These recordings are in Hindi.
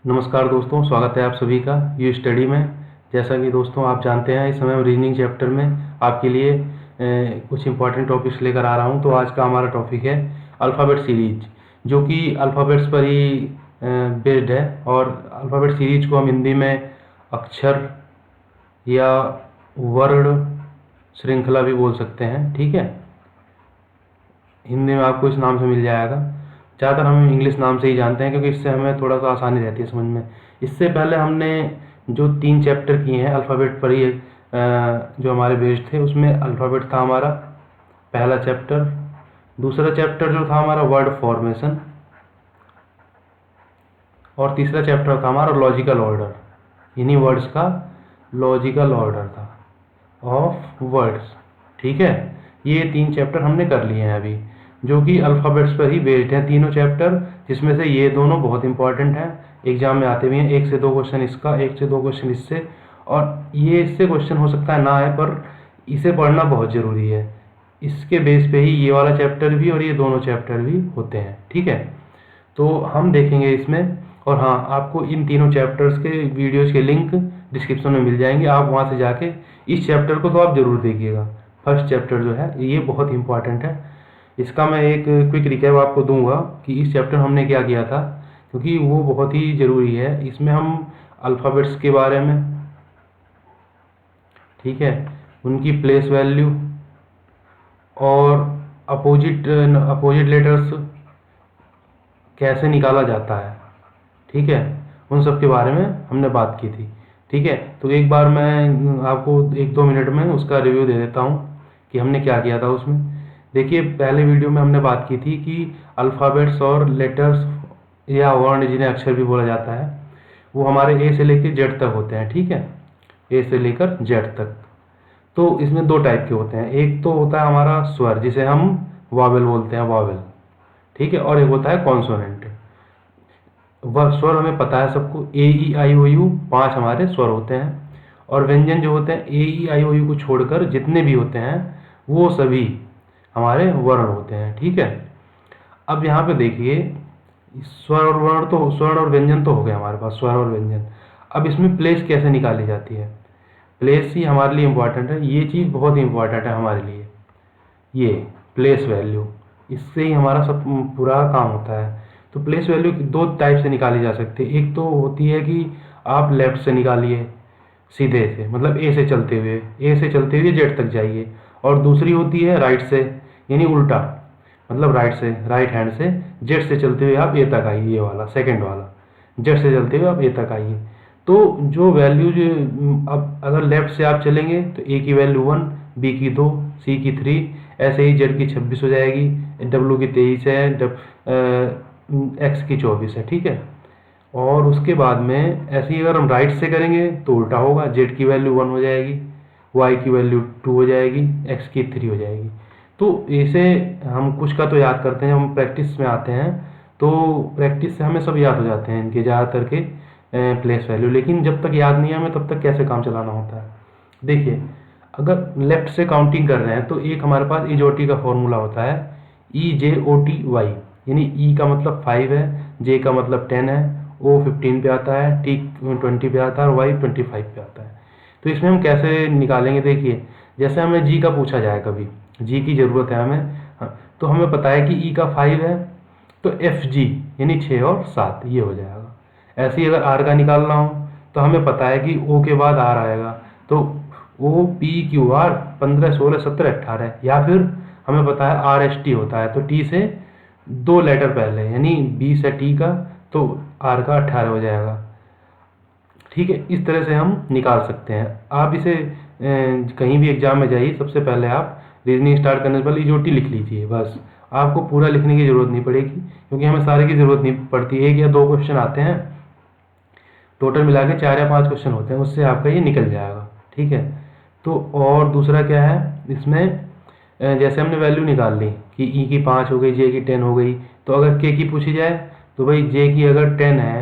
नमस्कार दोस्तों, स्वागत है आप सभी का यू स्टडी में। जैसा कि दोस्तों आप जानते हैं, इस समय हम रीजनिंग चैप्टर में आपके लिए कुछ इंपॉर्टेंट टॉपिक्स लेकर आ रहा हूं। तो आज का हमारा टॉपिक है अल्फ़ाबेट सीरीज, जो कि अल्फ़ाबेट्स पर ही बेस्ड है। और अल्फ़ाबेट सीरीज को हम हिंदी में अक्षर या वर्ण श्रृंखला भी बोल सकते हैं। ठीक है, हिंदी में आपको इस नाम से मिल जाएगा। ज़्यादातर हम इंग्लिश नाम से ही जानते हैं, क्योंकि इससे हमें थोड़ा सा आसानी रहती है समझ में। इससे पहले हमने जो 3 चैप्टर किए हैं अल्फ़ाबेट पर ही, जो हमारे बेस्ड थे, उसमें अल्फ़ाबेट था हमारा पहला चैप्टर। दूसरा चैप्टर जो था हमारा वर्ड फॉर्मेशन, और तीसरा चैप्टर था हमारा लॉजिकल ऑर्डर। इन्हीं वर्ड्स का लॉजिकल ऑर्डर था ऑफ वर्ड्स। ठीक है, ये 3 चैप्टर हमने कर लिए हैं अभी, जो कि अल्फ़ाबेट्स पर ही बेस्ड हैं तीनों चैप्टर, जिसमें से ये दोनों बहुत इंपॉर्टेंट हैं, एग्जाम में आते भी हैं। 1 से 2 क्वेश्चन इसका, 1 से 2 क्वेश्चन इससे, और ये इससे क्वेश्चन हो सकता है ना आए, पर इसे पढ़ना बहुत ज़रूरी है। इसके बेस पे ही ये वाला चैप्टर भी और ये दोनों चैप्टर भी होते हैं। ठीक है, तो हम देखेंगे इसमें। और हाँ, आपको इन तीनों चैप्टर्स के वीडियोज़ के लिंक डिस्क्रिप्शन में मिल जाएंगे। आप वहाँ से जाके इस चैप्टर को तो आप ज़रूर देखिएगा। फर्स्ट चैप्टर जो है ये बहुत इंपॉर्टेंट है। इसका मैं एक क्विक रिकैप आपको दूंगा कि इस चैप्टर हमने क्या किया था, क्योंकि वो बहुत ही ज़रूरी है। इसमें हम अल्फ़ाबेट्स के बारे में, ठीक है, उनकी प्लेस वैल्यू और अपोजिट लेटर्स कैसे निकाला जाता है, ठीक है, उन सब के बारे में हमने बात की थी। ठीक है, तो एक बार मैं आपको 1-2 मिनट में उसका रिव्यू दे देता हूँ कि हमने क्या किया था उसमें। देखिए, पहले वीडियो में हमने बात की थी कि अल्फ़ाबेट्स और लेटर्स या वर्ण, जिन्हें अक्षर भी बोला जाता है, वो हमारे ए से लेकर जेड तक होते हैं। ठीक है, ए से लेकर जेड तक। तो इसमें 2 टाइप के होते हैं। एक तो होता है हमारा स्वर, जिसे हम वावेल बोलते हैं, वावेल। ठीक है, और एक होता है कॉन्सोनेंट। वह स्वर हमें पता है सबको, ए ई आई ओ यू 5 हमारे स्वर होते हैं। और व्यंजन जो होते हैं ए ई आई ओ यू को छोड़कर जितने भी होते हैं, वो सभी हमारे वर्ण होते हैं। ठीक है, अब यहाँ पे देखिए, स्वर और वर्ण तो, स्वर और व्यंजन तो हो गए हमारे पास, स्वर और व्यंजन। अब इसमें प्लेस कैसे निकाली जाती है? प्लेस ही हमारे लिए इम्पॉर्टेंट है। ये चीज़ बहुत ही इम्पॉर्टेंट है हमारे लिए, ये प्लेस वैल्यू। इससे ही हमारा सब पूरा काम होता है। तो प्लेस वैल्यू 2 टाइप से निकाली जा सकती है। एक तो होती है कि आप लेफ्ट से निकालिए, सीधे से, मतलब ए से चलते हुए जेड तक जाइए। और दूसरी होती है राइट से, यानी उल्टा, मतलब राइट हैंड से जेड से चलते हुए आप ए तक आइए। ये वाला सेकंड वाला, जेड से चलते हुए आप ए तक आइए। तो जो वैल्यूज, अब अगर लेफ्ट से आप चलेंगे तो ए की वैल्यू 1, बी की 2, सी की 3, ऐसे ही जेड की 26 हो जाएगी, डब्ल्यू की 23 है, एक्स की 24 है। ठीक है, और उसके बाद में ऐसे ही अगर हम राइट से करेंगे तो उल्टा होगा, जेड की वैल्यू 1 हो जाएगी, वाई की वैल्यू 2 हो जाएगी, एक्स की 3 हो जाएगी। तो ऐसे हम कुछ का तो याद करते हैं, हम प्रैक्टिस में आते हैं तो प्रैक्टिस से हमें सब याद हो जाते हैं इनके ज़्यादातर के प्लेस वैल्यू। लेकिन जब तक याद नहीं है हमें, तब तक कैसे काम चलाना होता है? देखिए, अगर लेफ्ट से काउंटिंग कर रहे हैं तो एक हमारे पास इजोटी का फॉर्मूला होता है, ई जे ओ टी वाई। यानी ई का मतलब 5 है, जे का मतलब 10 है, ओ 15 पे आता है, टी 20 पे आता है, और वाई 25 पे आता है। तो इसमें हम कैसे निकालेंगे? देखिए, जैसे हमें जी का पूछा जाए, कभी जी की ज़रूरत है हमें, हाँ, तो हमें पता है कि ई का 5 है, तो एफ जी यानी 6 और 7 ये हो जाएगा। ऐसे ही अगर आर का निकालना हो तो हमें पता है कि ओ के बाद आर आएगा, तो ओ पी क्यू आर 15 16 17 18, या फिर हमें पता है आर एस टी होता है, तो टी से 2 लेटर पहले, यानी बी से टी का, तो आर का 18 हो जाएगा। ठीक है, इस तरह से हम निकाल सकते हैं। आप इसे कहीं भी एग्जाम में जाइए, सबसे पहले आप रीजनिंग स्टार्ट करने से पहले इजोटी लिख लीजिए, बस। आपको पूरा लिखने की ज़रूरत नहीं पड़ेगी, क्योंकि हमें सारे की ज़रूरत नहीं पड़ती। 1 या 2 क्वेश्चन आते हैं, टोटल मिला के 4 या 5 क्वेश्चन होते हैं, उससे आपका ये निकल जाएगा। ठीक है, तो और दूसरा क्या है इसमें, जैसे हमने वैल्यू निकाल ली कि ई की 5 हो गई, जे की 10 हो गई, तो अगर के की पूछी जाए तो भाई जे की अगर 10 है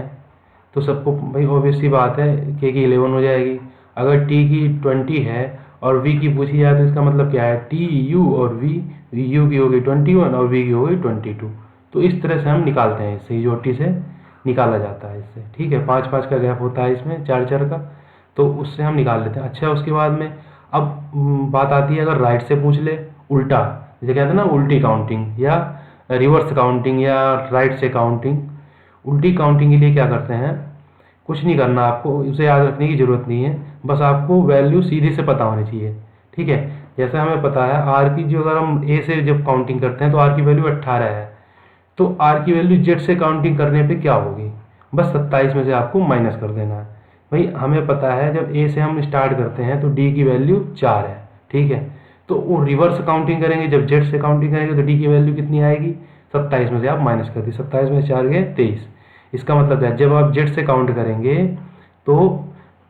तो सबको भाई ऑब्वियस सी बात है के की 11 हो जाएगी। अगर टी की 20 है और वी की पूछी जाए तो इसका मतलब क्या है, टी यू और वी, यू की होगी 21 और वी की होगी 22। तो इस तरह से हम निकालते हैं, इससे जोटी से निकाला जाता है इससे, ठीक है। 5-5 का गैप होता है इसमें, 4-4 का, तो उससे हम निकाल लेते हैं। अच्छा, उसके बाद में अब बात आती है अगर राइट से पूछ ले उल्टा, जैसे कहते हैं ना उल्टी काउंटिंग या रिवर्स काउंटिंग या राइट से काउंटिंग। उल्टी काउंटिंग के लिए क्या करते हैं, कुछ नहीं करना आपको, उसे याद रखने की ज़रूरत नहीं है, बस आपको वैल्यू सीधे से पता होनी चाहिए, ठीक है। जैसे हमें पता है आर की, जो अगर हम ए से जब काउंटिंग करते हैं तो आर की वैल्यू 18 है, तो आर की वैल्यू जेड से काउंटिंग करने पे क्या होगी, बस 27 में से आपको माइनस कर देना है। भाई हमें पता है जब ए से हम स्टार्ट करते हैं तो डी की वैल्यू 4 है, ठीक है। तो वो रिवर्स काउंटिंग करेंगे, जब जेड से काउंटिंग करेंगे तो डी की वैल्यू कितनी आएगी, 27 में से आप माइनस कर दी, 27 में से 4 गए 23। इसका मतलब है जब आप जेड से काउंट करेंगे तो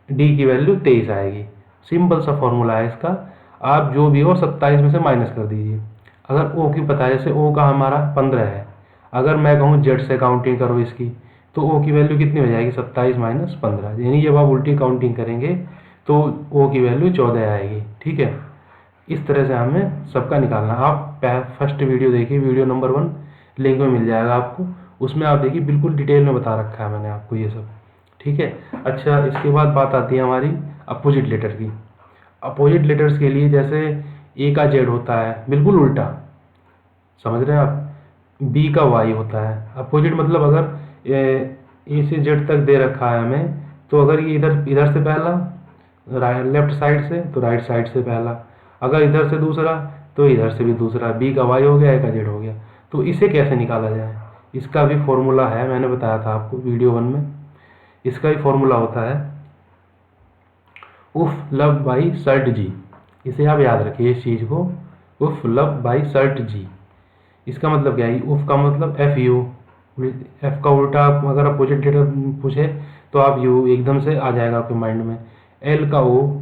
डी की वैल्यू 23 आएगी। सिंपल सा फॉर्मूला है इसका, आप जो भी हो 27 में से माइनस कर दीजिए। अगर ओ की पता है, जैसे ओ का हमारा 15 है, अगर मैं कहूँ जेड से काउंटिंग करो इसकी, तो ओ की वैल्यू कितनी हो जाएगी, 27 माइनस 15, यानी जब आप उल्टी काउंटिंग करेंगे तो ओ की वैल्यू 14 आएगी, ठीक है। इस तरह से हमें सबका निकालना। आप फर्स्ट वीडियो देखिए, वीडियो नंबर 1 लिंक में मिल जाएगा आपको, उसमें आप देखिए बिल्कुल डिटेल में बता रखा है मैंने आपको ये सब, ठीक है। अच्छा, इसके बाद बात आती है हमारी अपोजिट लेटर की। अपोजिट लेटर्स के लिए जैसे ए का जेड होता है बिल्कुल उल्टा, समझ रहे हैं आप, बी का वाई होता है। अपोजिट मतलब अगर ए से जेड तक दे रखा है हमें, तो अगर ये इधर इधर से पहला लेफ्ट साइड से तो राइट साइड से पहला, अगर इधर से दूसरा तो इधर से भी दूसरा, बी का वाई हो गया, ए का जेड हो गया। तो इसे कैसे निकाला जाए, इसका भी फॉर्मूला है, मैंने बताया था आपको वीडियो 1 में। इसका भी फॉर्मूला होता है उफ लब बाई सर्ट जी। इसे आप याद रखिए इस चीज़ को, उफ लब बाई सर्ट जी। इसका मतलब क्या है, उफ का मतलब एफ यू, एफ का उल्टा अगर अपोजिट लेटर पूछे तो आप यू एकदम से आ जाएगा आपके माइंड में। एल का ओ,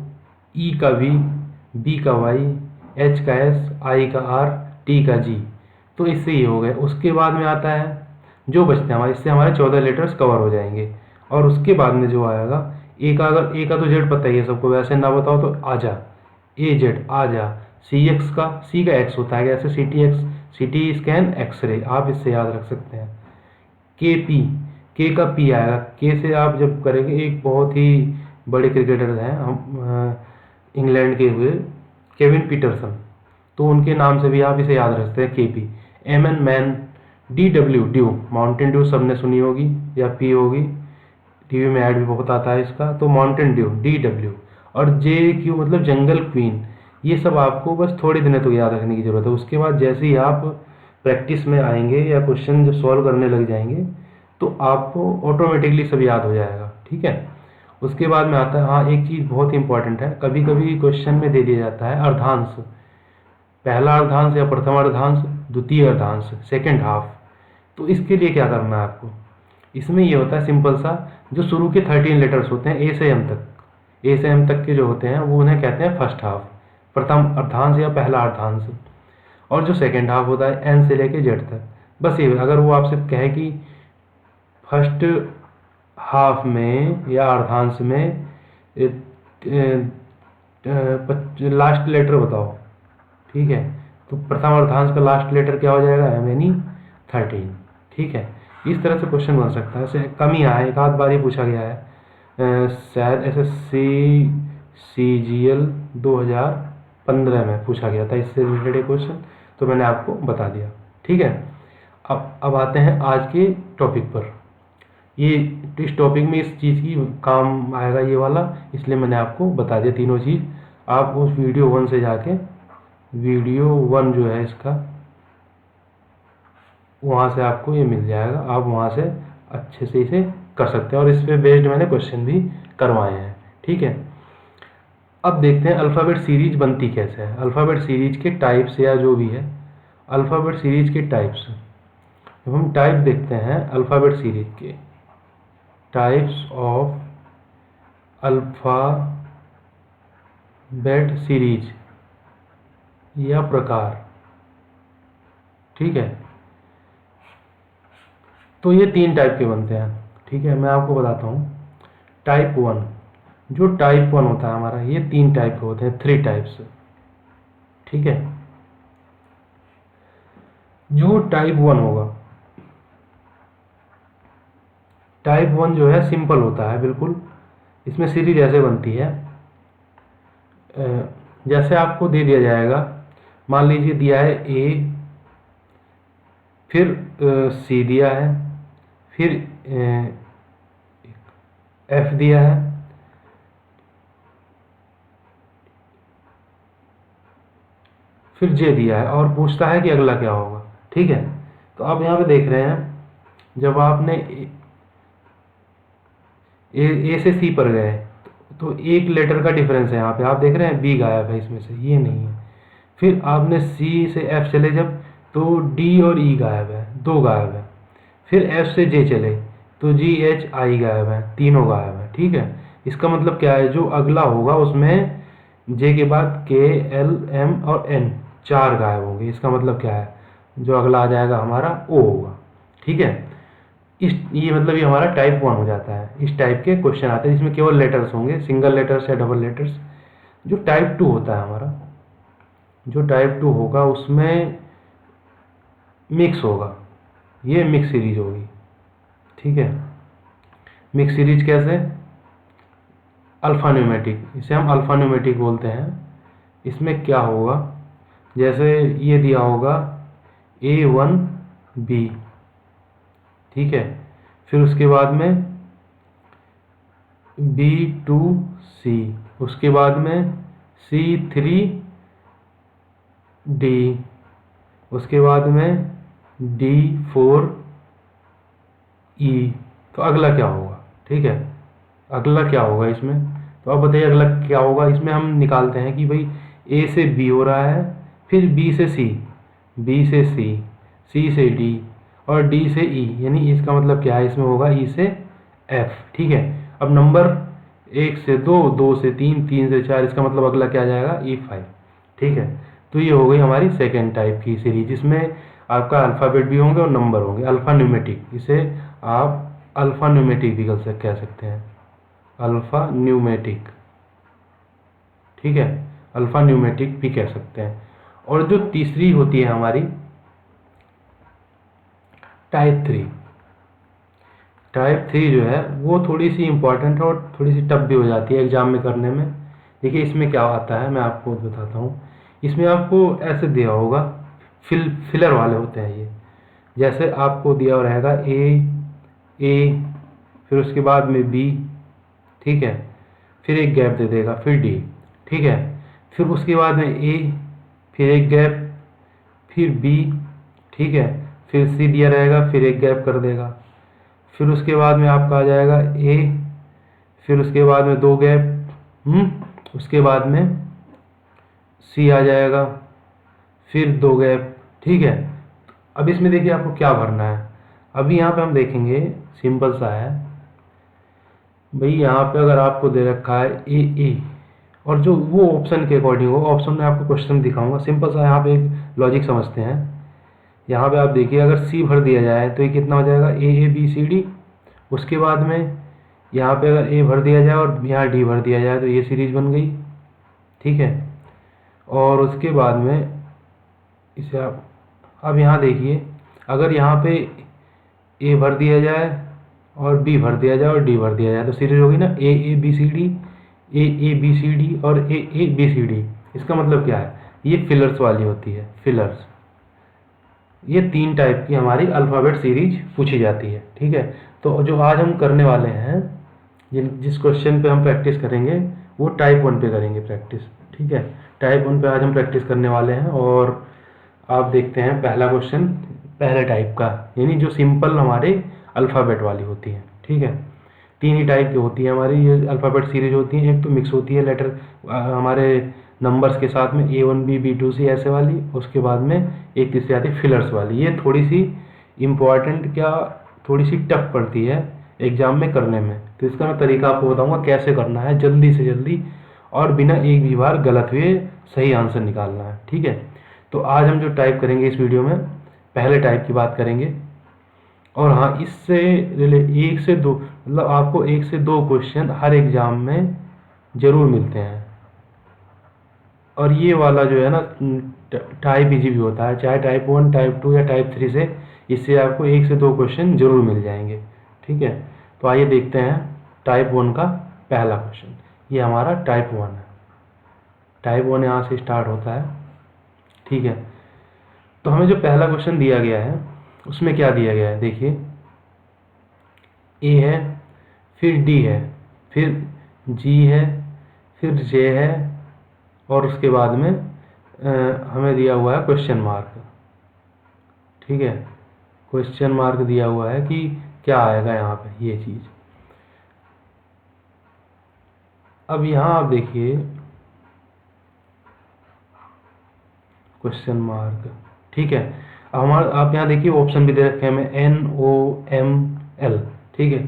ई का वी, बी का वाई, एच का एस, आई का आर, टी का जी। तो इससे ये हो गए। उसके बाद में आता है जो बचते हैं हमारे, इससे हमारे 14 लेटर्स कवर हो जाएंगे। और उसके बाद में जो आएगा ए का, अगर ए का तो जेड पता ही है सबको, वैसे ना बताओ तो आजा, ए जेड आजा। सी एक्स का, सी का एक्स होता है, जैसे C T X, C T scan X ray, आप इससे याद रख सकते हैं। के पी, के का पी आएगा, के से आप जब करेंगे, एक बहुत ही बड़े क्रिकेटर हैं हम इंग्लैंड के हुए, केविन पीटरसन, तो उनके नाम से भी आप इसे याद रखते हैं के P. M N man, D W dew, Mountain Dew सबने सुनी होगी या पी होगी, टीवी में ऐड भी बहुत आता है इसका, तो माउंटेन ड्यू डी डब्ल्यू। और जे क्यू मतलब जंगल क्वीन। ये सब आपको बस थोड़े दिनों तक याद रखने की ज़रूरत है। उसके बाद जैसे ही आप प्रैक्टिस में आएंगे या क्वेश्चन जब सॉल्व करने लग जाएंगे तो आपको ऑटोमेटिकली सब याद हो जाएगा, ठीक है। उसके बाद में आता है, हाँ एक चीज़ बहुत ही इंपॉर्टेंट है, कभी कभी क्वेश्चन में दे दिया जाता है अर्धांश, पहला अर्धांश या प्रथम अर्धांश, द्वितीय अर्धांश, सेकेंड हाफ। तो इसके लिए क्या करना है आपको, इसमें ये होता है सिंपल सा, जो शुरू के 13 लेटर्स होते हैं ए से एम तक, ए से एम तक के जो होते हैं वो उन्हें कहते हैं फर्स्ट हाफ, प्रथम अर्धांश या पहला अर्धांश। और जो सेकेंड हाफ होता है एन से लेके जेड तक, बस ये। अगर वो आपसे कहे कि फर्स्ट हाफ में या अर्धांश में लास्ट लेटर बताओ, ठीक है, तो प्रथम अर्धांश का लास्ट लेटर क्या हो जाएगा, एम यानी 13, ठीक है। इस तरह से क्वेश्चन बन सकता है। ऐसे कम ही आया, एक आध बार ही पूछा गया है, शायद एसएससी सीजीएल 2015 में पूछा गया था इससे रिलेटेड क्वेश्चन, तो मैंने आपको बता दिया, ठीक है। अब आते हैं आज के टॉपिक पर। ये इस टॉपिक में इस चीज़ की काम आएगा ये वाला, इसलिए मैंने आपको बता दिया तीनों चीज़। आप उस वीडियो 1 से जाके, वीडियो 1 जो है इसका, वहाँ से आपको ये मिल जाएगा, आप वहाँ से अच्छे से इसे कर सकते हैं। और इस पे बेस्ड मैंने क्वेश्चन भी करवाए हैं, ठीक है। अब देखते हैं अल्फ़ाबेट सीरीज बनती कैसे है, अल्फ़ाबेट सीरीज के टाइप्स या जो भी है, अल्फ़ाबेट सीरीज के टाइप्स। जब हम टाइप देखते हैं अल्फ़ाबेट सीरीज के, टाइप्स ऑफ अल्फ़ाबेट सीरीज या प्रकार, ठीक है। तो ये 3 टाइप के बनते हैं, ठीक है। मैं आपको बताता हूँ। टाइप 1, जो टाइप 1 होता है हमारा, ये 3 टाइप के होते हैं, 3 टाइप्स, ठीक है। जो टाइप 1 होगा टाइप 1 जो है सिंपल होता है बिल्कुल, इसमें सीरीज ऐसे बनती है, जैसे आपको दे दिया जाएगा, मान लीजिए दिया है ए, फिर सी दिया है, फिर एफ दिया है, फिर जे दिया है, और पूछता है कि अगला क्या होगा। ठीक है, तो आप यहाँ पे देख रहे हैं, जब आपने ए से सी पर गए तो एक लेटर का डिफरेंस है यहाँ पे, आप देख रहे हैं बी गायब है इसमें से, ये नहीं है। फिर आपने सी से एफ चले जब, तो डी और ई गायब है, दो गायब है। फिर एफ से जे चले तो जी एच आई गायब है, तीनों गायब है। ठीक है, इसका मतलब क्या है, जो अगला होगा उसमें जे के बाद के, एल, एम और एन चार गायब होंगे। इसका मतलब क्या है, जो अगला आ जाएगा हमारा ओ होगा। ठीक है, ये मतलब ये हमारा टाइप 1 हो जाता है। इस टाइप के क्वेश्चन आते हैं जिसमें केवल लेटर्स होंगे, सिंगल लेटर्स या डबल लेटर्स। जो टाइप 2 होता है हमारा, जो टाइप 2 होगा उसमें मिक्स होगा, ये मिक्स सीरीज होगी। ठीक है, मिक्स सीरीज कैसे, अल्फा न्यूमेटिक, इसे हम अल्फा न्यूमेटिक बोलते हैं। इसमें क्या होगा, जैसे ये दिया होगा A1 B, ठीक है, फिर उसके बाद में B2 C, उसके बाद में C3 D, उसके बाद में D4 E। तो अगला क्या होगा, ठीक है, अगला क्या होगा इसमें, तो अब बताइए अगला क्या होगा। इसमें हम निकालते हैं कि भाई A से B हो रहा है, फिर B से C, B से C, C से D और D से E, यानी इसका मतलब क्या है, इसमें होगा E से F। ठीक है, अब नंबर 1 से 2, 2 से 3, 3 से 4, इसका मतलब अगला क्या आ जाएगा, E5। ठीक है, तो ये हो गई हमारी सेकेंड टाइप की सीरीज, जिसमें आपका अल्फ़ाबेट भी होंगे और नंबर होंगे, अल्फ़ा न्यूमेटिक। इसे आप अल्फ़ा न्यूमेटिक भी कह सकते हैं, अल्फ़ा न्यूमेटिक। ठीक है, अल्फ़ा न्यूमेटिक भी कह सकते हैं। और जो तीसरी होती है हमारी टाइप 3, टाइप 3 जो है वो थोड़ी सी इम्पॉर्टेंट है और थोड़ी सी टफ भी हो जाती है एग्जाम में करने में। देखिए इसमें क्या आता है, मैं आपको बताता हूँ। इसमें आपको ऐसे दिया होगा, फिलर वाले होते हैं ये, जैसे आपको दिया रहेगा ए, फिर उसके बाद में बी, ठीक है, फिर एक गैप दे देगा, फिर डी, ठीक है, फिर उसके बाद में ए, फिर एक गैप, फिर बी, ठीक है, फिर सी दिया रहेगा, फिर एक गैप कर देगा, फिर उसके बाद में आपका आ जाएगा ए, फिर उसके बाद में दो गैप, उसके बाद में सी आ जाएगा, फिर दो गैप। ठीक है, अब इसमें देखिए आपको क्या भरना है। अभी यहाँ पे हम देखेंगे, सिंपल सा है भाई, यहाँ पे अगर आपको दे रखा है ए, और जो वो ऑप्शन के अकॉर्डिंग हो, ऑप्शन में आपको क्वेश्चन दिखाऊंगा, सिंपल सा यहाँ पे एक लॉजिक समझते हैं। यहाँ पे आप देखिए, अगर सी भर दिया जाए तो ये कितना हो जाएगा, ए बी सी डी। उसके बाद में यहाँ पे अगर ए भर दिया जाए और यहाँ डी भर दिया जाए तो ये सीरीज बन गई। ठीक है, और उसके बाद में इसे आप अब यहाँ देखिए, अगर यहाँ पे ए भर दिया जाए और बी भर दिया जाए और डी भर दिया जाए तो सीरीज होगी ना, A B C D, A B C D और ए बी सी डी। इसका मतलब क्या है, ये फिलर्स वाली होती है, फिलर्स। ये 3 टाइप की हमारी अल्फ़ाबेट सीरीज पूछी जाती है। ठीक है, तो जो आज हम करने वाले हैं, जिस क्वेश्चन पे हम प्रैक्टिस करेंगे वो टाइप 1 पे करेंगे प्रैक्टिस। ठीक है, टाइप 1 पे आज हम प्रैक्टिस करने वाले हैं। और आप देखते हैं पहला क्वेश्चन पहले टाइप का, यानी जो सिंपल हमारे अल्फ़ाबेट वाली होती है। ठीक है, 3 ही टाइप की होती है हमारी ये अल्फ़ाबेट सीरीज होती है। एक तो मिक्स होती है लेटर हमारे नंबर्स के साथ में, A1 B B2 C ऐसे वाली। उसके बाद में एक तीसरी आती है फिलर्स वाली, ये थोड़ी सी इम्पॉर्टेंट, क्या थोड़ी सी टफ पड़ती है एग्जाम में करने में। तो इसका मैं तरीका आपको बताऊंगा कैसे करना है जल्दी से जल्दी, और बिना एक भी बार गलत हुए सही आंसर निकालना है। ठीक है, तो आज हम जो टाइप करेंगे इस वीडियो में, पहले टाइप की बात करेंगे। और हाँ, इससे एक से दो, मतलब आपको 1 से 2 क्वेश्चन हर एग्ज़ाम में ज़रूर मिलते हैं। और ये वाला जो है ना टाइप इजी भी होता है, चाहे टाइप 1, टाइप 2 या टाइप 3 से, इससे आपको 1 से 2 क्वेश्चन जरूर मिल जाएंगे। ठीक है, तो आइए देखते हैं टाइप 1 का पहला क्वेश्चन। ये हमारा टाइप 1 है। टाइप 1 यहाँ से स्टार्ट होता है, ठीक है। तो हमें जो पहला क्वेश्चन दिया गया है उसमें क्या दिया गया है, देखिए ए है, फिर डी है, फिर जी है, फिर जे है, और उसके बाद में हमें दिया हुआ है क्वेश्चन मार्क, ठीक है। क्वेश्चन मार्क दिया हुआ है कि क्या आएगा यहाँ पे ये चीज़। अब यहाँ आप देखिए क्वेश्चन मार्क, ठीक है। अब हमारा आप यहाँ देखिए ऑप्शन भी दे रखे हैं हमें NOML, ठीक है।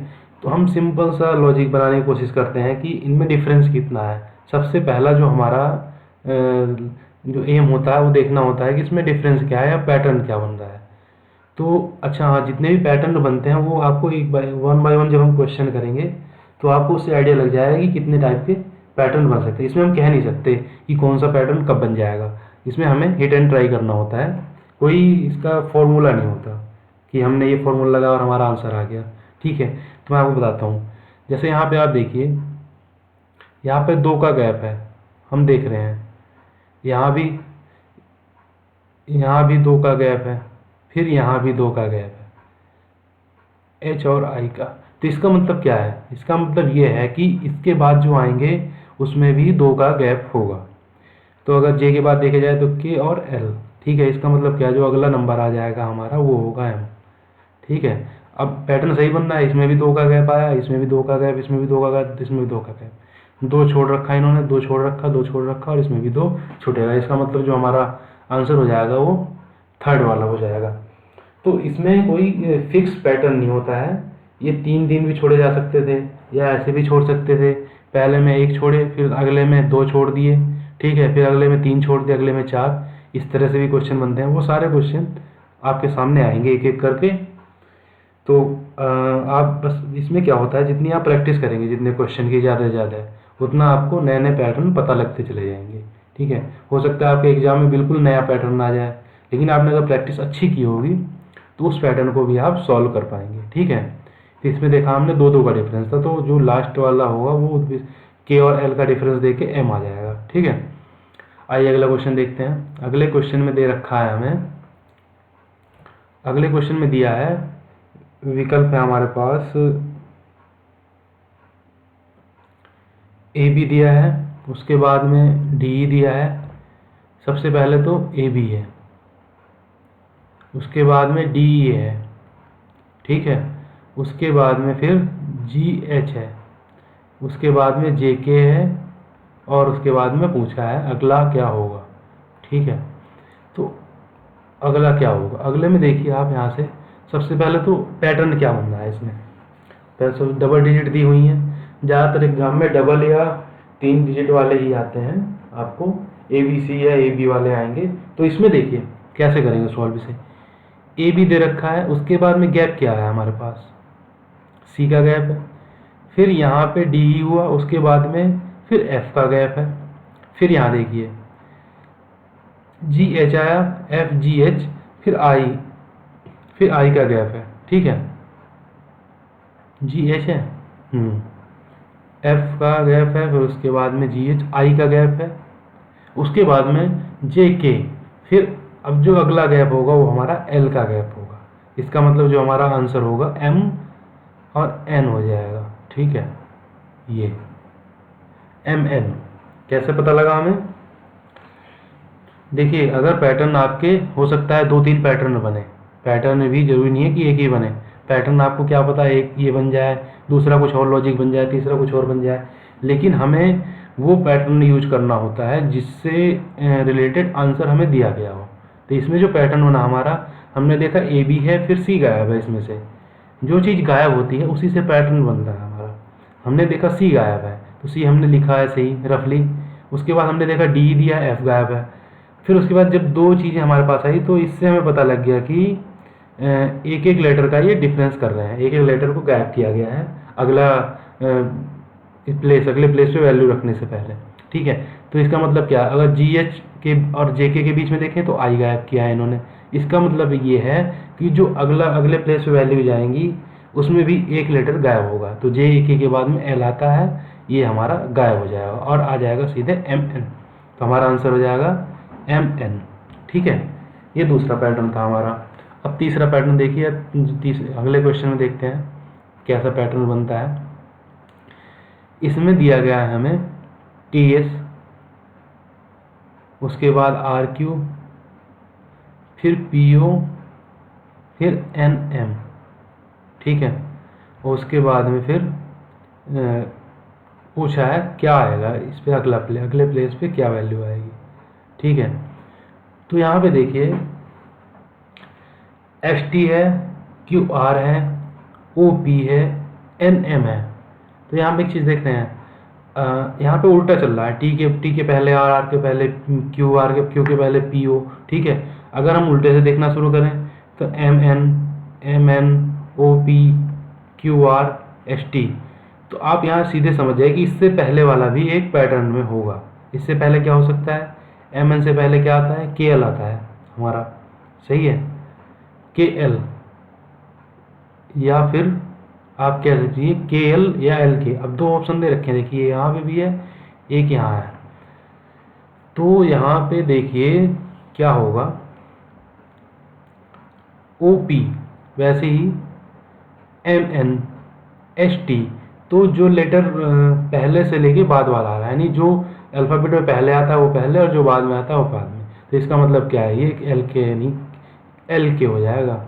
तो हम सिंपल सा लॉजिक बनाने की कोशिश करते हैं कि इनमें डिफरेंस कितना है। सबसे पहला जो हमारा जो एम होता है वो देखना होता है कि इसमें डिफरेंस क्या है या पैटर्न क्या बन रहा है। तो अच्छा हाँ, जितने भी पैटर्न बनते हैं वो आपको एक वन बाय वन जब हम क्वेश्चन करेंगे तो आपको उससे आइडिया लग जाएगा कि कितने टाइप के पैटर्न बन सकते हैं। इसमें हम कह नहीं सकते कि कौन सा पैटर्न कब बन जाएगा, इसमें हमें हिट एंड ट्राई करना होता है। कोई इसका फॉर्मूला नहीं होता कि हमने ये फॉर्मूला लगा और हमारा आंसर आ गया, ठीक है। तो मैं आपको बताता हूँ, जैसे यहाँ पे आप देखिए, यहाँ पे 2 का गैप है, हम देख रहे हैं। यहाँ भी 2 का गैप है, फिर यहाँ भी 2 का गैप है, H और I का। तो इसका मतलब क्या है, इसका मतलब ये है कि इसके बाद जो आएंगे उसमें भी 2 का गैप होगा। तो अगर J के बाद देखे जाए तो K और L, ठीक है। इसका मतलब क्या, जो अगला नंबर आ जाएगा हमारा वो होगा M, ठीक है। अब पैटर्न सही बन रहा है, इसमें भी 2 का गैप आया, इसमें भी 2 का गैप, इसमें भी 2 का गैप, इसमें भी 2 का गैप। 2 छोड़ रखा इन्होंने, 2 छोड़ रखा, 2 छोड़ रखा, और इसमें भी 2 छूटेगा। इसका मतलब जो हमारा आंसर हो जाएगा वो थर्ड वाला हो जाएगा। तो इसमें कोई फिक्स पैटर्न नहीं होता है। ये 3 दिन भी छोड़े जा सकते थे या ऐसे भी छोड़ सकते थे। पहले में 1 छोड़े, फिर अगले में 2 छोड़ दिए, ठीक है, फिर अगले में 3 छोड़ दिए, अगले में 4। इस तरह से भी क्वेश्चन बनते हैं। वो सारे क्वेश्चन आपके सामने आएंगे एक एक करके। तो आप बस, इसमें क्या होता है, जितनी आप प्रैक्टिस करेंगे, जितने क्वेश्चन की ज़्यादा से ज़्यादा उतना आपको नए नए पैटर्न पता लगते चले जाएंगे, ठीक है। हो सकता है आपके एग्जाम में बिल्कुल नया पैटर्न आ जाए, लेकिन आपने अगर प्रैक्टिस अच्छी की होगी तो उस पैटर्न को भी आप सॉल्व कर पाएंगे, ठीक है। तो इसमें देखा हमने 2 का डिफरेंस था, तो जो लास्ट वाला होगा वो K और L का डिफरेंस दे के M आ जाएगा, ठीक है। आइए अगला क्वेश्चन देखते हैं। अगले क्वेश्चन में दे रखा है हमें, अगले क्वेश्चन में दिया है, विकल्प है हमारे पास AB दिया है, उसके बाद में DE दिया है। सबसे पहले तो AB है, उसके बाद में DE है, ठीक है। उसके बाद में फिर GH है, उसके बाद में JK है, और उसके बाद में पूछा है अगला क्या होगा, ठीक है। तो अगला क्या होगा, अगले में देखिए आप यहाँ से सबसे पहले तो पैटर्न क्या बन रहा है। इसमें पहले डबल डिजिट दी हुई हैं। ज़्यादातर एग्जाम में डबल या 3 डिजिट वाले ही आते हैं, आपको ABC या AB वाले आएंगे। तो इसमें देखिए कैसे करेंगे सॉल्व इसे। AB दे रखा है, उसके बाद में गैप क्या है हमारे पास, C का गैप है, फिर यहाँ पे DE हुआ, उसके बाद में फिर F का गैप है, फिर यहाँ देखिए GH आया, FGH, फिर I का गैप है, ठीक है। GH है, F का गैप है, फिर उसके बाद में GH, I का गैप है, उसके बाद में JK, फिर अब जो अगला गैप होगा वो हमारा L का गैप होगा। इसका मतलब जो हमारा आंसर होगा M और N हो जाएगा, ठीक है। ये MN कैसे पता लगा हमें, देखिए अगर पैटर्न आपके हो सकता है 2-3 पैटर्न बने, पैटर्न भी जरूरी नहीं है कि एक ही बने। पैटर्न आपको क्या पता है, एक ये बन जाए, दूसरा कुछ और लॉजिक बन जाए, तीसरा कुछ और बन जाए, लेकिन हमें वो पैटर्न यूज करना होता है जिससे रिलेटेड आंसर हमें दिया गया हो। तो इसमें जो पैटर्न बना हमारा, हमने देखा AB है, फिर C गायब है। इसमें से जो चीज़ गायब होती है उसी से पैटर्न बनता है हमारा। हमने देखा C गायब है, तो C हमने लिखा है सही रफली। उसके बाद हमने देखा D दिया, F गायब है। फिर उसके बाद जब 2 चीज़ें हमारे पास आई तो इससे हमें पता लग गया कि एक एक लेटर का ये डिफरेंस कर रहे हैं, एक एक लेटर को गायब किया गया है अगला अगले प्लेस पे वैल्यू रखने से पहले, ठीक है। तो इसका मतलब क्या, अगर GH के और JK के बीच में देखें तो I गायब किया है इन्होंने। इसका मतलब ये है कि जो अगले प्लेस पे वैल्यू जाएंगी उसमें भी एक लेटर गायब होगा, तो जे के बाद में एल आता है, ये हमारा गायब हो जाएगा और आ जाएगा सीधे एम एन। तो हमारा आंसर हो जाएगा एम एन। ठीक है, ये दूसरा पैटर्न था हमारा। अब तीसरा पैटर्न देखिए, अगले क्वेश्चन में देखते हैं कैसा पैटर्न बनता है। इसमें दिया गया है हमें टी एस, उसके बाद आर क्यू, फिर पी ओ, फिर एन एम। ठीक है, और उसके बाद में फिर पूछा है क्या आएगा इस पे, अगले प्लेस पे क्या वैल्यू आएगी। ठीक है, तो यहाँ पे देखिए एस टी है, क्यू आर है, ओ पी है, एन एम है। तो यहाँ पे एक चीज़ देख रहे हैं, यहाँ पे उल्टा चल रहा है, टी के पहले आर, आर के पहले क्यू, आर के क्यू के पहले पी ओ। ठीक है, अगर हम उल्टे से देखना शुरू करें तो M N O P Q R S T. तो आप यहाँ सीधे समझ जाए कि इससे पहले वाला भी एक पैटर्न में होगा। इससे पहले क्या हो सकता है, एम एन से पहले क्या आता है, के एल आता है हमारा। सही है, के एल, या फिर आप कह सकते के एल या एल के। अब दो ऑप्शन दे रखे हैं, देखिए यहाँ पे भी है, एक यहाँ है। तो यहाँ पे देखिए क्या होगा, ओ पी, वैसे ही एम एन एस टी। तो जो लेटर पहले से लेके बाद वाला आ रहा है, यानी जो अल्फ़ाबेट में पहले आता है वो पहले, और जो बाद में आता है वो बाद में। तो इसका मतलब क्या है, ये एल के यानी एल के हो जाएगा।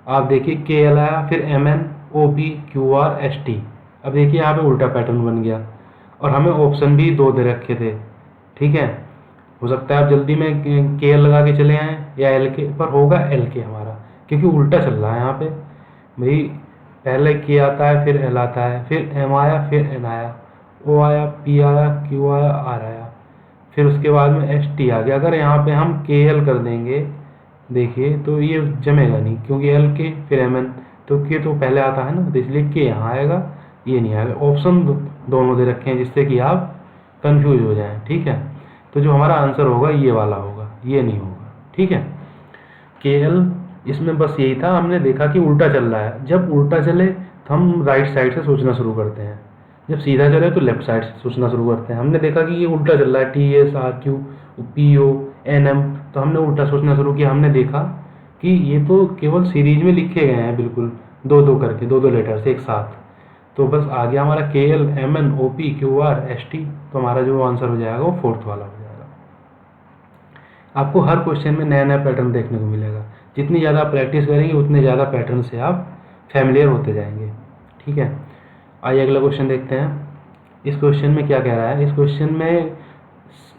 आप देखिए के एल आया, फिर M N O P Q R S T. अब देखिए यहाँ पे उल्टा पैटर्न बन गया, और हमें ऑप्शन भी दो दे रखे थे। ठीक है, हो सकता है आप जल्दी में के एल लगा के चले आएँ या एल के, पर होगा एल के हमारा, क्योंकि उल्टा चल रहा है यहाँ पे। भाई पहले के आता है, फिर एल आता है, फिर एम आया, फिर एन आया, ओ आया, पी आया, क्यू आया, आर आया, फिर उसके बाद में एस टी आ गया। अगर यहाँ पे हम के एल कर देंगे देखिए तो ये जमेगा नहीं, क्योंकि एल के फिर एम एन, तो के तो पहले आता है ना, तो इसलिए के यहाँ आएगा, ये नहीं आएगा। ऑप्शन दोनों दे रखे हैं जिससे कि आप कंफ्यूज हो जाएं। ठीक है, तो जो हमारा आंसर होगा ये वाला होगा, ये नहीं होगा। ठीक है, के एल, इसमें बस यही था, हमने देखा कि उल्टा चल रहा है। जब उल्टा चले तो हम राइट साइड से सोचना शुरू करते हैं, जब सीधा चले तो लेफ्ट साइड से सोचना शुरू करते हैं। हमने देखा कि ये उल्टा चल रहा है, T S R Q P O N M, तो हमने उल्टा सोचना शुरू किया। हमने देखा कि ये तो केवल सीरीज में लिखे गए हैं, बिल्कुल दो दो करके, दो दो लेटर्स एक साथ। तो बस आ गया हमारा K L M N O P Q R S T. तो हमारा जो आंसर हो जाएगा वो फोर्थ वाला हो जाएगा। आपको हर क्वेश्चन में नया नया पैटर्न देखने को मिलेगा। जितनी ज़्यादा आप प्रैक्टिस करेंगे उतने ज़्यादा पैटर्न से आप फैमिलियर होते जाएंगे। ठीक है, आइए अगला क्वेश्चन देखते हैं। इस क्वेश्चन में क्या कह रहा है, इस क्वेश्चन में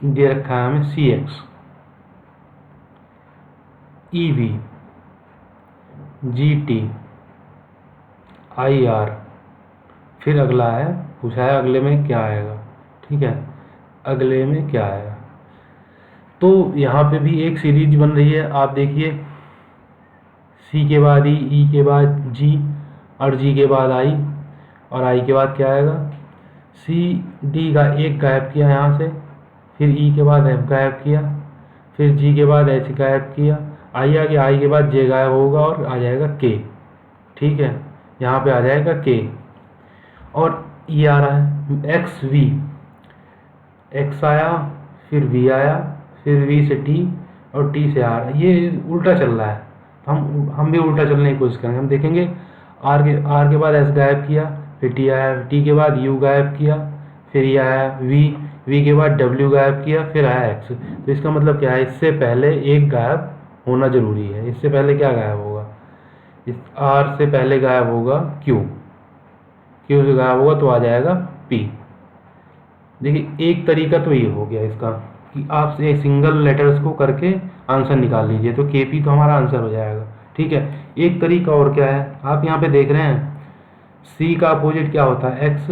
दे रखा है हमें C X, E V, G T, I R, फिर अगला है, पूछा है अगले में क्या आएगा। ठीक है, अगले में क्या आएगा, तो यहाँ पे भी एक सीरीज बन रही है। आप देखिए सी के बाद ई के बाद जी, और जी के बाद आई, और आई के बाद क्या आएगा, सी डी का एक गायब किया यहाँ से, फिर ई के बाद एफ गायब किया, फिर जी के बाद एच गायब किया, आई आ गया, आई के बाद जे गायब होगा और आ जाएगा के। ठीक है, यहाँ पे आ जाएगा के, और ई आ रहा है एक्स वी, एक्स आया, फिर वी आया, फिर वी से टी, और टी से आर। ये उल्टा चल रहा है, हम भी उल्टा चलने की कोशिश करेंगे। हम देखेंगे आर के बाद एस गायब किया, फिर टी आया, टी के बाद यू गायब किया, फिर ये आया वी के बाद डब्ल्यू गायब किया, फिर आया एक्स। तो इसका मतलब क्या है, इससे पहले एक गायब होना जरूरी है। इससे पहले क्या गायब होगा, इस आर से पहले गायब होगा क्यू, क्यू से गायब होगा तो आ जाएगा पी। देखिए एक तरीका तो ये हो गया इसका कि आप एक सिंगल लेटर्स को करके आंसर निकाल लीजिए, तो के पी तो हमारा आंसर हो जाएगा। ठीक है, एक तरीका और क्या है, आप यहाँ पे देख रहे हैं सी का अपोजिट क्या होता है, एक्स,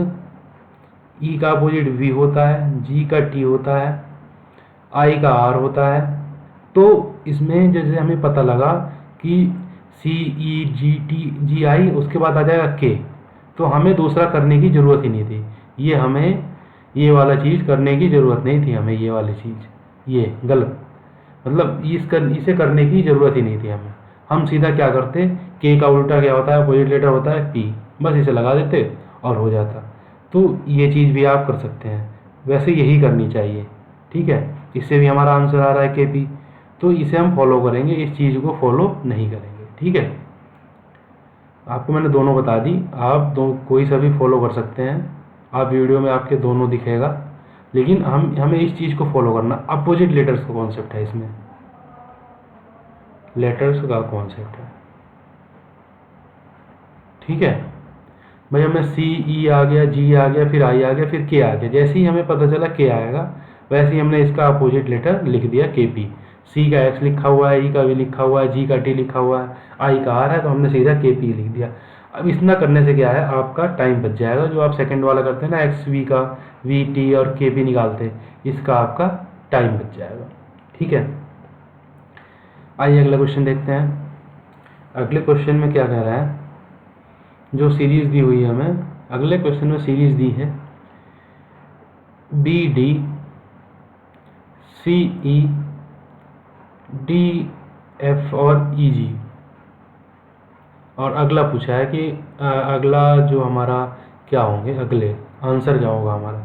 ई का अपोजिट वी होता है, जी का टी होता है, आई का आर होता है। तो इसमें जैसे हमें पता लगा कि सी ई जी टी जी आई, उसके बाद आ जाएगा के, तो हमें दूसरा करने की ज़रूरत ही नहीं थी। ये हमें ये वाला चीज़ करने की ज़रूरत नहीं थी, हमें ये वाली चीज़, ये गलत, मतलब इसे करने की ज़रूरत ही नहीं थी हमें। हम सीधा क्या करते, के का उल्टा क्या होता है, अपोजिट लेटर होता है पी, बस इसे लगा देते और हो जाता। तो ये चीज़ भी आप कर सकते हैं, वैसे यही करनी चाहिए, ठीक है। इससे भी हमारा आंसर आ रहा है KP, तो इसे हम फॉलो करेंगे, इस चीज़ को फॉलो नहीं करेंगे, ठीक है। आपको मैंने दोनों बता दी, आप कोई सा भी फॉलो कर सकते हैं, आप वीडियो में आपके दोनों दिखेगा, लेकिन हमें इस चीज़ को फॉलो करना। अपोजिट लेटर्स का कॉन्सेप्ट है इसमें, लेटर्स का कॉन्सेप्ट है, ठीक है भाई। हमें CE आ गया, G आ गया, फिर I आ गया, फिर K आ गया। जैसे ही हमें पता चला K आएगा, वैसे ही हमने इसका अपोजिट लेटर लिख दिया KP। C का X लिखा हुआ है, E का V लिखा हुआ है, G का T लिखा हुआ है, I का R है, तो हमने सीधा KP लिख दिया। अब इतना करने से क्या है, आपका टाइम बच जाएगा। जो आप सेकंड वाला करते हैं ना, XV का VT और KP निकालते, इसका आपका टाइम बच जाएगा, ठीक है। आइए अगला क्वेश्चन देखते हैं। अगले क्वेश्चन में क्या कह रहा है, जो सीरीज दी हुई है हमें, अगले क्वेश्चन में सीरीज दी है BD CE DF और EG, और अगला पूछा है कि अगला जो हमारा क्या होंगे, अगले आंसर क्या होगा हमारा।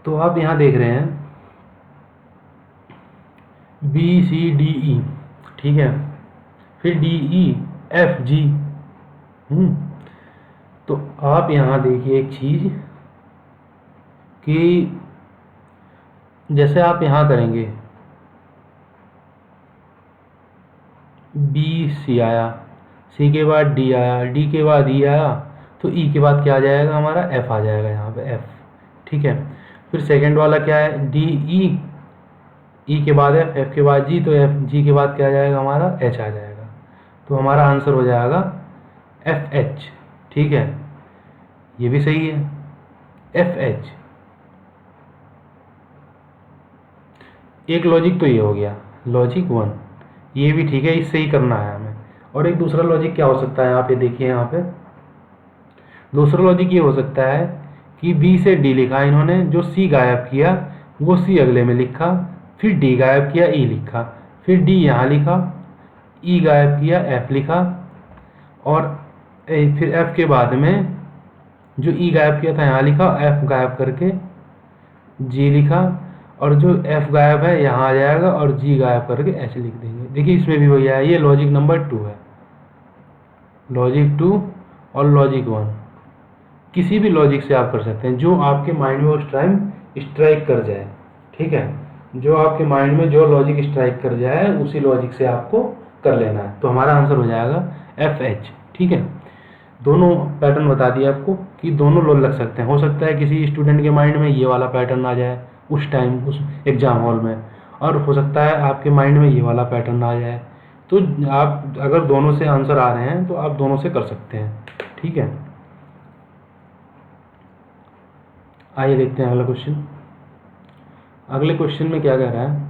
तो आप यहाँ देख रहे हैं BCDE, ठीक है, फिर DEFG। तो आप यहाँ देखिए एक चीज़ कि जैसे आप यहाँ करेंगे BC आया, C के बाद D आया, D के बाद E आया, तो E के बाद क्या आ जाएगा हमारा, F आ जाएगा यहाँ पे F, ठीक है। फिर सेकंड वाला क्या है, DE, E के बाद F, F के बाद G, तो G के बाद क्या आ जाएगा हमारा, H आ जाएगा। तो हमारा आंसर हो जाएगा FH, ठीक है, ये भी सही है FH। एक लॉजिक तो ये हो गया, लॉजिक 1, ये भी ठीक है, इससे ही करना है हमें। और एक दूसरा लॉजिक क्या हो सकता है, यहाँ पे देखिए, यहाँ पे दूसरा लॉजिक ये हो सकता है कि B से D लिखा इन्होंने, जो C गायब किया वो C अगले में लिखा, फिर D गायब किया, E लिखा, फिर D यहाँ लिखा, E गायब किया, F लिखा, और फिर F के बाद में जो E गायब किया था यहाँ लिखा, F गायब करके G लिखा, और जो F गायब है यहाँ आ जाएगा, और G गायब करके H लिख देंगे। देखिए इसमें भी वही है, ये लॉजिक नंबर 2 है, लॉजिक 2 और लॉजिक 1। किसी भी लॉजिक से आप कर सकते हैं, जो आपके माइंड में उस टाइम स्ट्राइक कर जाए, ठीक है, जो आपके माइंड में जो लॉजिक स्ट्राइक कर जाए उसी लॉजिक से आपको कर लेना है। तो हमारा आंसर हो जाएगा FH, ठीक है। दोनों पैटर्न बता दिए आपको कि दोनों लोग लग सकते हैं। हो सकता है किसी स्टूडेंट के माइंड में ये वाला पैटर्न आ जाए उस टाइम, उस एग्ज़ाम हॉल में, और हो सकता है आपके माइंड में ये वाला पैटर्न आ जाए। तो आप अगर दोनों से आंसर आ रहे हैं तो आप दोनों से कर सकते हैं, ठीक है। आइए देखते हैं अगला क्वेश्चन। अगले क्वेश्चन में क्या कह रहा है,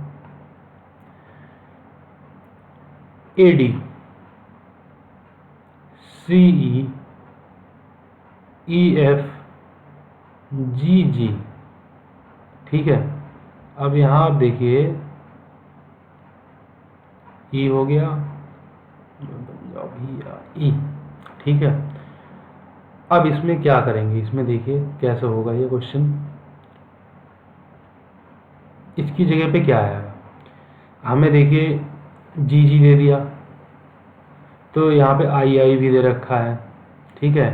AD CE EF GG, ठीक है। अब यहाँ आप देखिए E हो गया, E, ठीक है। अब इसमें क्या करेंगे, इसमें देखिए कैसे होगा ये क्वेश्चन। इसकी जगह पे क्या आएगा, हमें देखिए GG दे दिया, तो यहाँ पे II भी दे रखा है, ठीक है।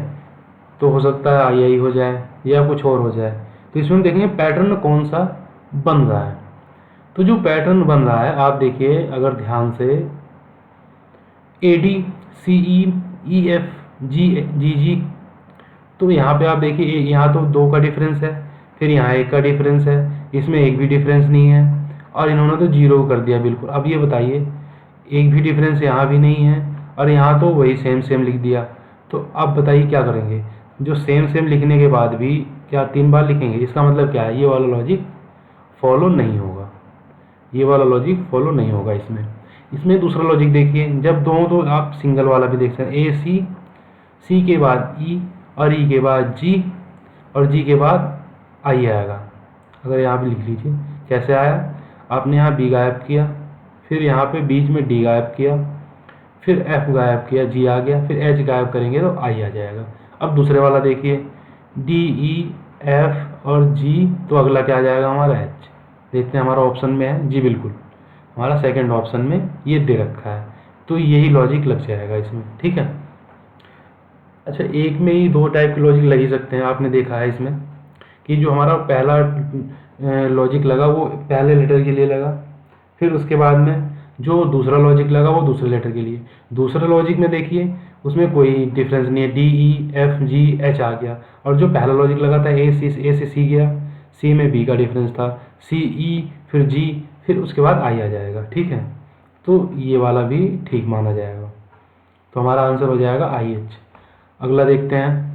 तो हो सकता है II हो जाए या कुछ और हो जाए। तो इसमें देखेंगे पैटर्न कौन सा बन रहा है। तो जो पैटर्न बन रहा है आप देखिए अगर ध्यान से, AD CE EF GG, तो यहाँ पे आप देखिए यहाँ तो 2 का डिफरेंस है, फिर यहाँ 1 का डिफरेंस है, इसमें एक भी डिफरेंस नहीं है, और इन्होंने तो 0 कर दिया बिल्कुल। अब ये बताइए, एक भी डिफरेंस यहाँ भी नहीं है, और यहाँ तो वही सेम लिख दिया। तो अब बताइए क्या करेंगे, जो सेम लिखने के बाद भी क्या 3 बार लिखेंगे, इसका मतलब क्या है, ये वाला लॉजिक फॉलो नहीं होगा, ये वाला लॉजिक फॉलो नहीं होगा। इसमें दूसरा लॉजिक देखिए, जब दोनों, तो आप सिंगल वाला भी देख सकते हैं, AC, C के बाद E, और E के बाद G, और G के बाद I आएगा। अगर यहाँ पे लिख लीजिए कैसे आया, आपने यहाँ B गायब किया, फिर यहाँ पे बीच में D गायब किया, फिर F गायब किया, G आ गया, फिर H गायब करेंगे तो I आ जाएगा। अब दूसरे वाला देखिए, डी ई एफ और जी, तो अगला क्या आ जाएगा हमारा एच। देखते हैं हमारा ऑप्शन में है जी, बिल्कुल हमारा सेकंड ऑप्शन में ये दे रखा है, तो यही लॉजिक लग जाएगा इसमें, ठीक है। अच्छा, एक में ही दो टाइप के लॉजिक लग ही सकते हैं, आपने देखा है इसमें कि जो हमारा पहला लॉजिक लगा वो पहले लेटर के लिए लगा, फिर उसके बाद में जो दूसरा लॉजिक लगा वो दूसरे लेटर के लिए। दूसरे लॉजिक में देखिए उसमें कोई डिफरेंस नहीं है, D E F G H आ गया, और जो पहला लॉजिक लगा था ए से सी गया, सी में बी का डिफरेंस था, सी ई फिर जी, फिर उसके बाद आई आ जाएगा, ठीक है। तो ये वाला भी ठीक माना जाएगा, तो हमारा आंसर हो जाएगा आई एच। अगला देखते हैं,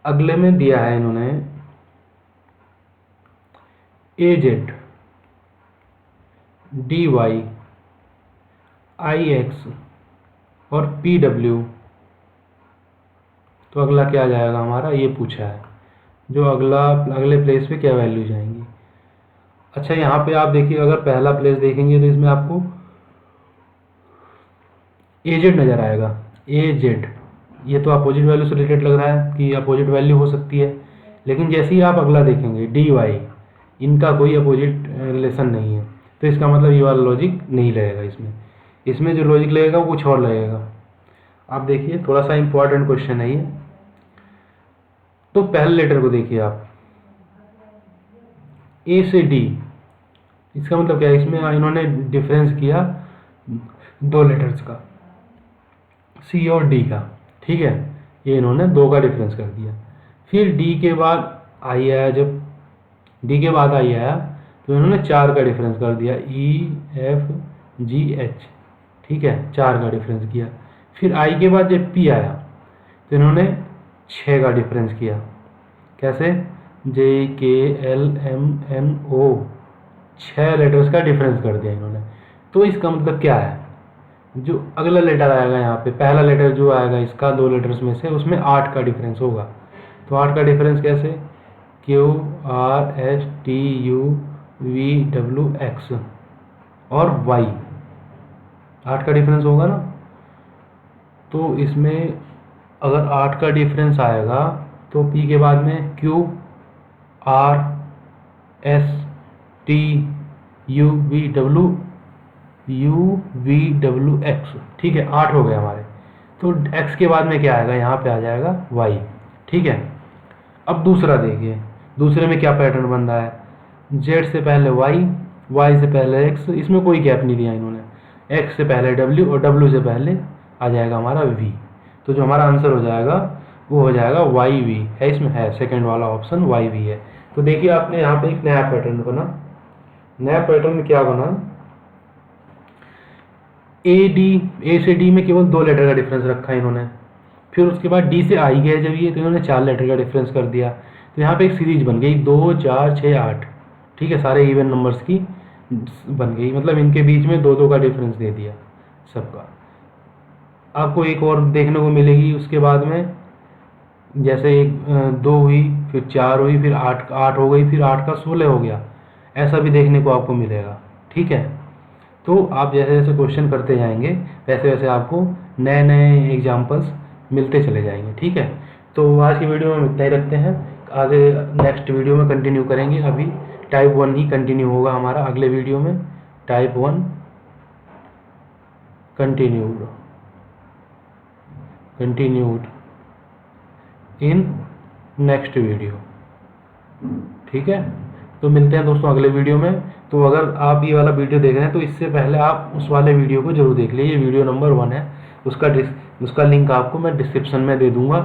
अगले में दिया है इन्होंने ए जेड डी वाई आई एक्स और पी डब्ल्यू, तो अगला क्या आ जाएगा हमारा, ये पूछा है जो अगले प्लेस पे क्या वैल्यू जाएंगी। अच्छा, यहाँ पे आप देखिए अगर पहला प्लेस देखेंगे तो इसमें आपको ए जेड नज़र आएगा, ए जेड, ये तो अपोजिट वैल्यू से रिलेटेड लग रहा है कि अपोजिट वैल्यू हो सकती है, लेकिन जैसे ही आप अगला देखेंगे डी वाई, इनका कोई अपोजिट रिलेशन नहीं है, तो इसका मतलब ये वाला लॉजिक नहीं लगेगा इसमें। इसमें जो लॉजिक लगेगा वो कुछ और लगेगा। आप देखिए थोड़ा सा इंपॉर्टेंट क्वेश्चन है ये, तो पहले लेटर को देखिए आप, ए से डी, इसका मतलब क्या है, इसमें इन्होंने डिफरेंस किया दो लेटर्स का, सी और डी का, ठीक है, ये इन्होंने दो का डिफरेंस कर दिया। फिर डी के बाद आई आया, जब डी के बाद आई आया तो इन्होंने चार का डिफरेंस कर दिया, ई एफ जी एच, ठीक है, चार का डिफरेंस किया। फिर आई के बाद जब पी आया तो इन्होंने छः का डिफरेंस किया, कैसे, जे के एल एम एन ओ, छः लेटर्स का डिफरेंस कर दिया इन्होंने। तो इसका मतलब क्या है, जो अगला लेटर आएगा यहाँ पे, पहला लेटर जो आएगा इसका दो लेटर्स में से, उसमें 8 का डिफरेंस होगा। तो 8 का डिफरेंस कैसे, Q R S T U V W x और वाई, 8 का डिफरेंस होगा ना। तो इसमें अगर 8 का डिफरेंस आएगा तो पी के बाद में Q R S T U V W x, ठीक है, 8 हो गए हमारे। तो x के बाद में क्या आएगा, यहाँ पे आ जाएगा y, ठीक है। अब दूसरा देखिए, दूसरे में क्या पैटर्न बन रहा है, z से पहले y, y से पहले x, इसमें कोई गैप नहीं दिया इन्होंने, x से पहले w और w से पहले आ जाएगा हमारा v। तो जो हमारा आंसर हो जाएगा वो हो जाएगा वाई वी, है इसमें, है सेकेंड वाला ऑप्शन वाई वी है। तो देखिए आपने यहाँ पे एक नया पैटर्न बना, नया पैटर्न क्या बना, ए से डी में केवल दो लेटर का डिफरेंस रखा है इन्होंने, फिर उसके बाद डी से आई गए जब ये, तो इन्होंने 4 लेटर का डिफरेंस कर दिया। तो यहाँ पे एक सीरीज बन गई 2 4 6 8, ठीक है, सारे इवन नंबर्स की बन गई, मतलब इनके बीच में 2 2 का डिफरेंस दे दिया सबका। आपको एक और देखने को मिलेगी उसके बाद में, जैसे 2 हुई, फिर 4 हुई, फिर 8 हो गई, फिर 8 का 16 हो गया, ऐसा भी देखने को आपको मिलेगा, ठीक है। तो आप जैसे जैसे क्वेश्चन करते जाएंगे वैसे वैसे आपको नए नए एग्जाम्पल्स मिलते चले जाएंगे, ठीक है। तो आज की वीडियो में इतना ही रखते हैं, आगे नेक्स्ट वीडियो में कंटिन्यू करेंगे। अभी टाइप 1 ही कंटिन्यू होगा हमारा अगले वीडियो में, type 1 continued in next video, ठीक है। तो मिलते हैं दोस्तों अगले वीडियो में। तो अगर आप ये वाला वीडियो देख रहे हैं तो इससे पहले आप उस वाले वीडियो को जरूर देख लीजिए, वीडियो नंबर 1 है, उसका लिंक आपको मैं डिस्क्रिप्शन में दे दूंगा।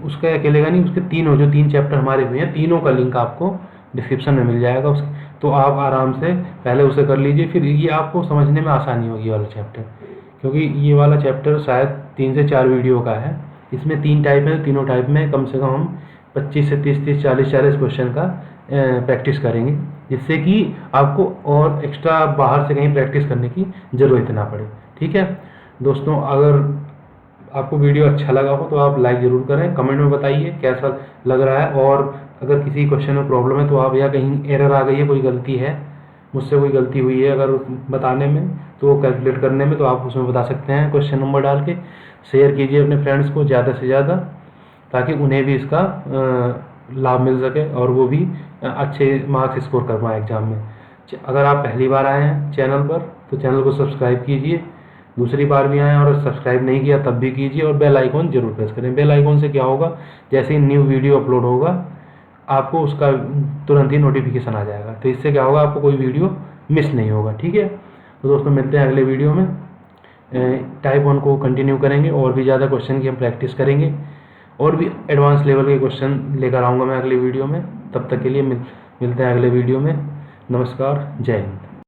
उसका अकेले का नहीं, उसके तीनों जो 3 चैप्टर हमारे हुए हैं, तीनों का लिंक आपको डिस्क्रिप्शन में मिल जाएगा उसके, तो आप आराम से पहले उसे कर लीजिए, फिर ये आपको समझने में आसानी होगी ये वाला चैप्टर, क्योंकि ये वाला चैप्टर शायद 3 से 4 वीडियो का है। इसमें 3 टाइप है, तीनों टाइप में कम से कम हम 25 से 30 40 क्वेश्चन का प्रैक्टिस करेंगे, जिससे कि आपको और एक्स्ट्रा बाहर से कहीं प्रैक्टिस करने की ज़रूरत ना पड़े, ठीक है दोस्तों। अगर आपको वीडियो अच्छा लगा हो तो आप लाइक ज़रूर करें, कमेंट में बताइए कैसा लग रहा है, और अगर किसी क्वेश्चन में प्रॉब्लम है तो आप, या कहीं एरर आ गई है, कोई गलती है, मुझसे कोई गलती हुई है अगर बताने में, तो कैलकुलेट करने में, तो आप उसमें बता सकते हैं क्वेश्चन नंबर डाल के। शेयर कीजिए अपने फ्रेंड्स को ज़्यादा से ज़्यादा, ताकि उन्हें भी इसका लाभ मिल सके और वो भी अच्छे मार्क्स स्कोर कर पाएँ एग्ज़ाम में। अगर आप पहली बार आए हैं चैनल पर तो चैनल को सब्सक्राइब कीजिए, दूसरी बार भी आएँ और सब्सक्राइब नहीं किया तब भी कीजिए, और बेल आइकॉन जरूर प्रेस करें। बेल आइकॉन से क्या होगा, जैसे ही न्यू वीडियो अपलोड होगा आपको उसका तुरंत ही नोटिफिकेशन आ जाएगा, तो इससे क्या होगा, आपको कोई वीडियो मिस नहीं होगा। ठीक है, तो दोस्तों मिलते हैं अगले वीडियो में। टाइप 1 को कंटिन्यू करेंगे, और भी ज़्यादा क्वेश्चन की हम प्रैक्टिस करेंगे, और भी एडवांस लेवल के क्वेश्चन लेकर आऊँगा मैं अगले वीडियो में। तब तक के लिए मिलते हैं अगले वीडियो में। नमस्कार, जय हिंद।